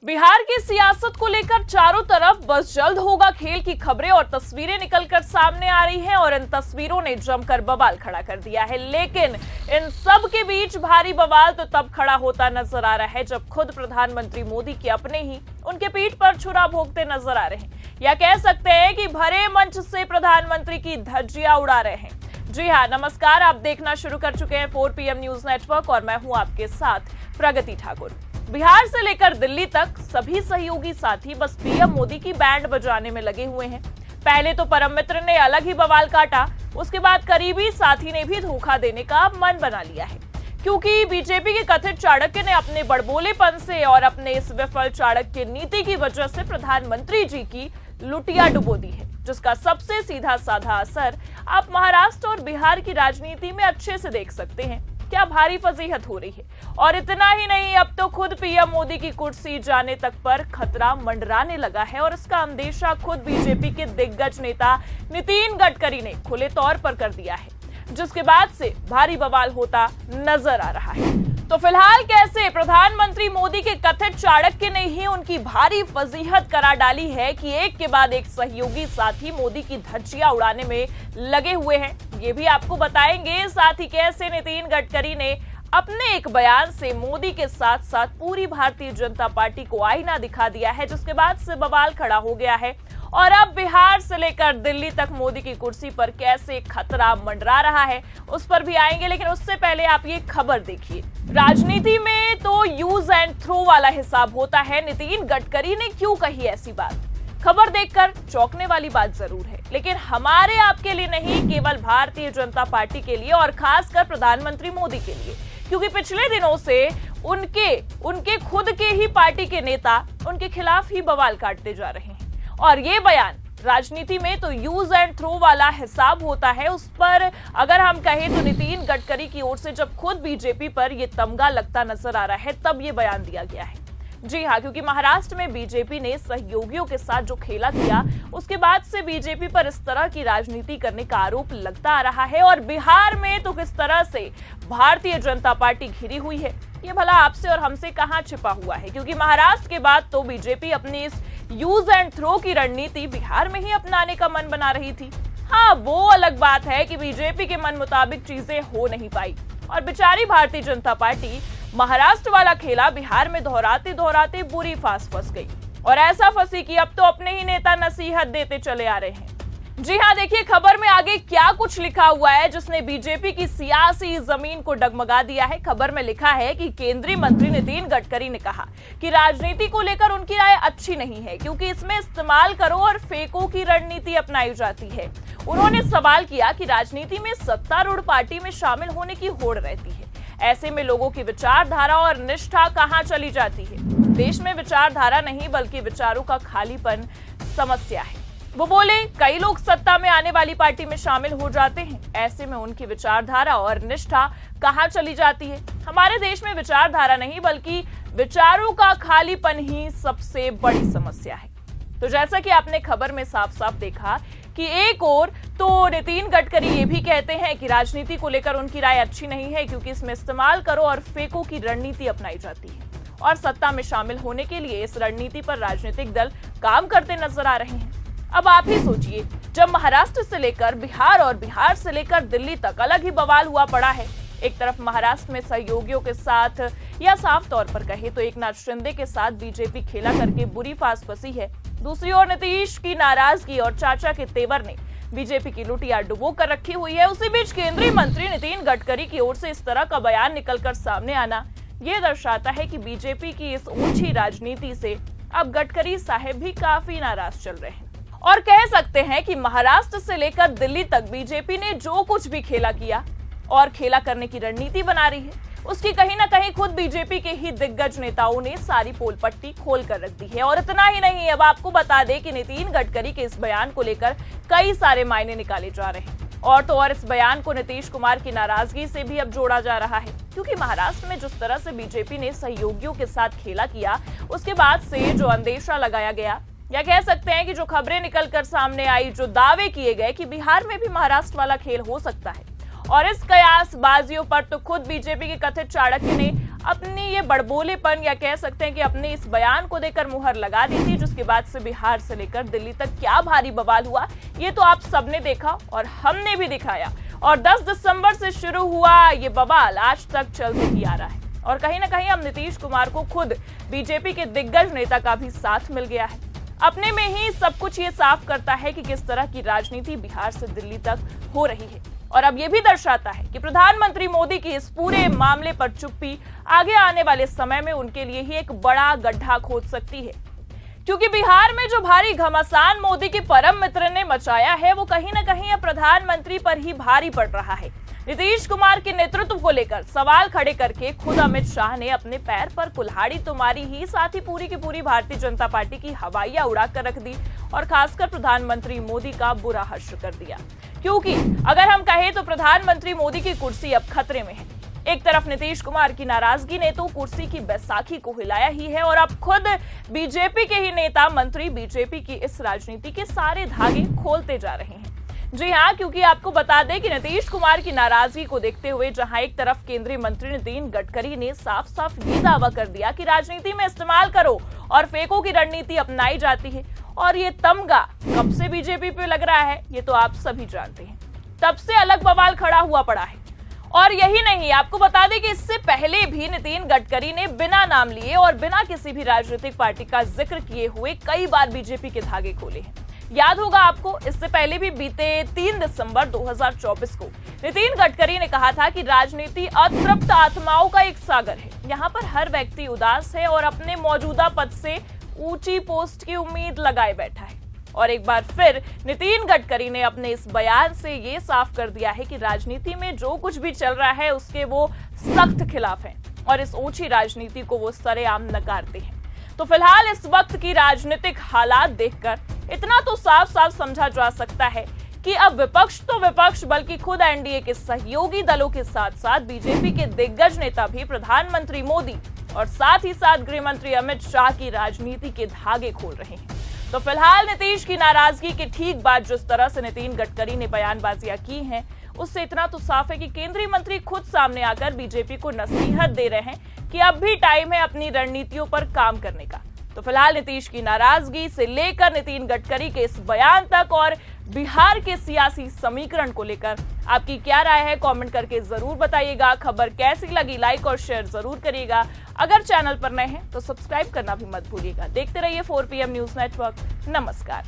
बिहार की सियासत को लेकर चारों तरफ बस जल्द होगा खेल की खबरें और तस्वीरें निकलकर सामने आ रही हैं और इन तस्वीरों ने जमकर बवाल खड़ा कर दिया है। लेकिन इन सब के बीच भारी बवाल तो तब खड़ा होता नजर आ रहा है जब खुद प्रधानमंत्री मोदी के अपने ही उनके पीठ पर छुरा भोंकते नजर आ रहे हैं, या कह सकते हैं कि भरे मंच से प्रधानमंत्री की धज्जियां उड़ा रहे हैं। जी हाँ, नमस्कार, आप देखना शुरू कर चुके हैं 4 PM न्यूज नेटवर्क और मैं हूं आपके साथ प्रगति ठाकुर। बिहार से लेकर दिल्ली तक सभी सहयोगी साथी बस पीएम मोदी की बैंड बजाने में लगे हुए हैं। पहले तो परम मित्र ने अलग ही बवाल काटा, उसके बाद करीबी साथी ने भी धोखा देने का मन बना लिया है, क्योंकि बीजेपी के कथित चाणक्य ने अपने बड़बोलेपन से और अपने इस विफल चाणक्य नीति की वजह से प्रधानमंत्री जी की लुटिया डुबो दी है, जिसका सबसे सीधा साधा असर आप महाराष्ट्र और बिहार की राजनीति में अच्छे से देख सकते हैं। क्या भारी फजीहत हो रही है। और इतना ही नहीं, अब तो खुद पीएम मोदी की कुर्सी जाने तक पर खतरा मंडराने लगा है और इसका अंदेशा खुद बीजेपी के दिग्गज नेता नितिन गडकरी ने खुले तौर पर कर दिया है, जिसके बाद से भारी बवाल होता नजर आ रहा है। तो फिलहाल कैसे प्रधानमंत्री मोदी के कथित चाणक्य ने ही उनकी भारी फजीहत करा डाली है कि एक के बाद एक सहयोगी साथी मोदी की धज्जियां उड़ाने में लगे हुए हैं, ये भी आपको बताएंगे। साथ ही कैसे नितिन गडकरी ने अपने एक बयान से मोदी के साथ साथ पूरी भारतीय जनता पार्टी को आईना दिखा दिया है, जिसके बाद से बवाल खड़ा हो गया है। और अब बिहार से लेकर दिल्ली तक मोदी की कुर्सी पर कैसे खतरा मंडरा रहा है, उस पर भी आएंगे। लेकिन उससे पहले आप ये खबर देखिए। राजनीति में तो यूज एंड थ्रो वाला हिसाब होता है। नितिन गडकरी ने क्यों कही ऐसी बात? खबर देखकर चौंकने वाली बात जरूर है, लेकिन हमारे आपके लिए नहीं, केवल भारतीय जनता पार्टी के लिए और खासकर प्रधानमंत्री मोदी के लिए, क्योंकि पिछले दिनों से उनके खुद के ही पार्टी के नेता उनके खिलाफ ही बवाल काटते जा रहे हैं। और ये बयान राजनीति में तो यूज एंड थ्रो वाला हिसाब होता है, उस पर अगर हम कहें तो नितिन गडकरी की ओर से जब खुद बीजेपी पर यह तमगा लगता नजर आ रहा है, तब ये बयान दिया गया है। जी हाँ, क्योंकि महाराष्ट्र में बीजेपी ने सहयोगियों के साथ जो खेला किया, उसके बाद से बीजेपी पर इस तरह की राजनीति करने का आरोप लगता आ रहा है। और बिहार में तो किस तरह से भारतीय जनता पार्टी घिरी हुई है, ये भला आपसे और हमसे कहां छिपा हुआ है, क्योंकि महाराष्ट्र के बाद तो बीजेपी अपनी इस यूज एंड थ्रो की रणनीति बिहार में ही अपनाने का मन बना रही थी। हाँ, वो अलग बात है कि बीजेपी के मन मुताबिक चीजें हो नहीं पाई और बेचारी भारतीय जनता पार्टी महाराष्ट्र वाला खेला बिहार में दोहराते दोहराते बुरी फंस गई। और ऐसा फंसी कि अब तो अपने ही नेता नसीहत देते चले आ रहे हैं। जी हाँ, देखिए खबर में आगे क्या कुछ लिखा हुआ है जिसने बीजेपी की सियासी जमीन को डगमगा दिया है। खबर में लिखा है कि केंद्रीय मंत्री नितिन गडकरी ने कहा कि राजनीति को लेकर उनकी राय अच्छी नहीं है, क्योंकि इसमें इस्तेमाल करो और फेंको की रणनीति अपनाई जाती है। उन्होंने सवाल किया कि राजनीति में सत्तारूढ़ पार्टी में शामिल होने की होड़ रहती है, ऐसे में लोगों की विचारधारा और निष्ठा कहां चली जाती है। देश में विचारधारा नहीं बल्कि विचारों का खालीपन समस्या है। वो बोले, कई लोग सत्ता में आने वाली पार्टी में शामिल हो जाते हैं, ऐसे में उनकी विचारधारा और निष्ठा कहां चली जाती है। हमारे देश में विचारधारा नहीं बल्कि विचारों का खालीपन ही सबसे बड़ी समस्या है। तो जैसा कि आपने खबर में साफ साफ देखा कि एक और तो नितिन गडकरी ये भी कहते हैं कि राजनीति को लेकर उनकी राय अच्छी नहीं है, क्योंकि इसमें इस्तेमाल करो और फेंको की रणनीति अपनाई जाती है और सत्ता में शामिल होने के लिए इस रणनीति पर राजनीतिक दल काम करते नजर आ रहे हैं। अब आप ही सोचिए, जब महाराष्ट्र से लेकर बिहार और बिहार से लेकर दिल्ली तक अलग ही बवाल हुआ पड़ा है। एक तरफ महाराष्ट्र में सहयोगियों के साथ, या साफ तौर पर कहे तो एकनाथ शिंदे के साथ बीजेपी खेला करके बुरी फंसी है। दूसरी ओर नीतीश की नाराजगी और चाचा के तेवर ने बीजेपी की लुटिया डुबो कर रखी हुई है। उसी बीच केंद्रीय मंत्री नितिन गडकरी की ओर से इस तरह का बयान निकलकर सामने आना यह दर्शाता है कि बीजेपी की इस ऊंची राजनीति से अब गडकरी साहब भी काफी नाराज चल रहे हैं। और कह सकते हैं कि महाराष्ट्र से लेकर दिल्ली तक बीजेपी ने जो कुछ भी खेला किया और खेला करने की रणनीति बना रही है, उसकी कहीं ना कहीं खुद बीजेपी के ही दिग्गज नेताओं ने सारी पोल पट्टी खोल कर रख दी है। और इतना ही नहीं, अब आपको बता दें कि नितिन गडकरी के इस बयान को लेकर कई सारे मायने निकाले जा रहे हैं। और तो और इस बयान को नीतीश कुमार की नाराजगी से भी अब जोड़ा जा रहा है, क्योंकि महाराष्ट्र में जिस तरह से बीजेपी ने सहयोगियों के साथ खेला किया, उसके बाद से जो अंदेशा लगाया गया, या कह सकते हैं कि जो खबरें निकलकर सामने आई, जो दावे किए गए कि बिहार में भी महाराष्ट्र वाला खेल हो सकता है, और इस कयासबाजियों पर तो खुद बीजेपी के कथित चाणक्य ने अपनी ये बड़बोलेपन या कह सकते हैं कि अपने इस बयान को देकर मुहर लगा दी थी, जिसके बाद से बिहार से लेकर दिल्ली तक क्या भारी बवाल हुआ ये तो आप सबने देखा और हमने भी दिखाया। और 10 दिसंबर से शुरू हुआ ये बवाल आज तक चलते ही आ रहा है और कहीं ना कहीं अब नीतीश कुमार को खुद बीजेपी के दिग्गज नेता का भी साथ मिल गया है। अपने में ही सब कुछ ये साफ करता है कि किस तरह की राजनीति बिहार से दिल्ली तक हो रही है और अब ये भी दर्शाता है कि प्रधानमंत्री मोदी की इस पूरे मामले पर चुप्पी आगे आने वाले समय में उनके लिए ही एक बड़ा गड्ढा खोद सकती है, क्योंकि बिहार में जो भारी घमासान मोदी के परम मित्र ने मचाया है वो कहीं ना कहीं अब प्रधानमंत्री पर ही भारी पड़ रहा है। नीतीश कुमार के नेतृत्व को लेकर सवाल खड़े करके खुद अमित शाह ने अपने पैर पर कुल्हाड़ी तो मारी ही, साथ ही पूरी की पूरी भारतीय जनता पार्टी की हवाइयां उड़ाकर रख दी और खासकर प्रधानमंत्री मोदी का बुरा हश्र कर दिया। क्योंकि अगर हम कहें तो प्रधानमंत्री मोदी की कुर्सी अब खतरे में है। एक तरफ नीतीश कुमार की नाराजगी ने तो कुर्सी की बैसाखी को हिलाया ही है और अब खुद बीजेपी के ही नेता मंत्री बीजेपी की इस राजनीति के सारे धागे खोलते जा रहे हैं। जी हाँ, क्योंकि आपको बता दें कि नीतीश कुमार की नाराजगी को देखते हुए जहां एक तरफ केंद्रीय मंत्री नितिन गडकरी ने साफ साफ ये दावा कर दिया कि राजनीति में इस्तेमाल करो और फेंको की रणनीति अपनाई जाती है और ये तमगा कब से बीजेपी पे लग रहा है ये तो आप सभी जानते हैं। तब से अलग बवाल खड़ा हुआ पड़ा है। और यही नहीं, आपको बता दें कि इससे पहले भी नितिन गडकरी ने बिना नाम लिए और बिना किसी भी राजनीतिक पार्टी का जिक्र किए हुए कई बार बीजेपी के धागे खोले हैं। याद होगा आपको, इससे पहले भी बीते 3 दिसंबर 2024 को नितिन गडकरी ने कहा था कि राजनीति अतृप्त आत्माओं का एक सागर है, यहाँ पर हर व्यक्ति उदास है और अपने मौजूदा पद से ऊंची पोस्ट की उम्मीद लगाए बैठा है। और एक बार फिर नितिन गडकरी ने अपने इस बयान से ये साफ कर दिया है कि राजनीति में जो कुछ भी चल रहा है उसके वो सख्त खिलाफ हैं और इस ऊंची राजनीति को वो सरेआम नकारते हैं। तो फिलहाल इस वक्त की राजनीतिक हालात देखकर इतना तो साफ साफ समझा जा सकता है कि अब विपक्ष तो विपक्ष बल्कि खुद एनडीए के सहयोगी दलों के साथ साथ बीजेपी के दिग्गज नेता भी प्रधानमंत्री मोदी और साथ ही साथ गृह मंत्री अमित शाह की राजनीति के धागे खोल रहे हैं। तो फिलहाल नीतीश की नाराजगी के ठीक बाद जिस तरह से नितिन गडकरी ने बयानबाजियां की हैं, उससे इतना तो साफ है कि केंद्रीय मंत्री खुद सामने आकर बीजेपी को नसीहत दे रहे हैं कि अब भी टाइम है अपनी रणनीतियों पर काम करने का। तो फिलहाल नीतीश की नाराजगी से लेकर नितिन गडकरी के इस बयान तक और बिहार के सियासी समीकरण को लेकर आपकी क्या राय है, कमेंट करके जरूर बताइएगा। खबर कैसी लगी लाइक और शेयर जरूर करिएगा। अगर चैनल पर नए हैं तो सब्सक्राइब करना भी मत भूलिएगा। देखते रहिए 4 PM न्यूज नेटवर्क। नमस्कार।